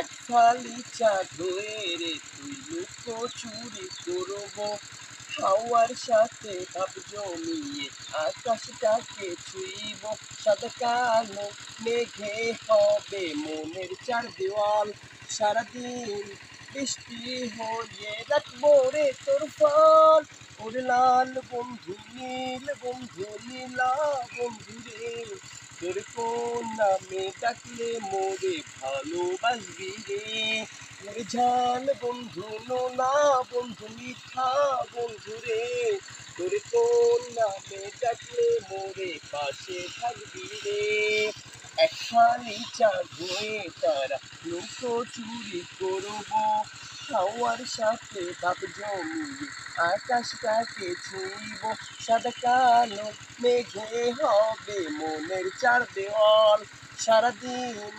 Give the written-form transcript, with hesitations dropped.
এক ফালি চাঁদ হয়ে রে তুই লুকো চুরি করব, হাওয়ার সাথে ভাব জমিয়ে আকাশটাকে ছুঁইব, সাদা কালো মেঘে হবে মনের চার দেওয়াল, সারাদিন বৃষ্টি হয়ে রাখবো রে তোর ফল। ওরে লাল বন্ধু নীলা বন্ধু রে, তোর কোন নামে ডাকলে মোরে ভালোবাসবি রে। ওরে ঝাল বন্ধু নোনা বন্ধু মিঠা বন্ধু রে, তোর কোন নামে ডাকলে মোরে পাশে থাকবি রে। এক ফালি চাঁদ হয়ে তারা লুকো চুরি করবো, হাওয়ার সাথে ভাব জমিয়ে আকাশটাকে ছুঁইব, সাদা কালো মেঘে হবে মনের চার দেওয়াল, সারাদিন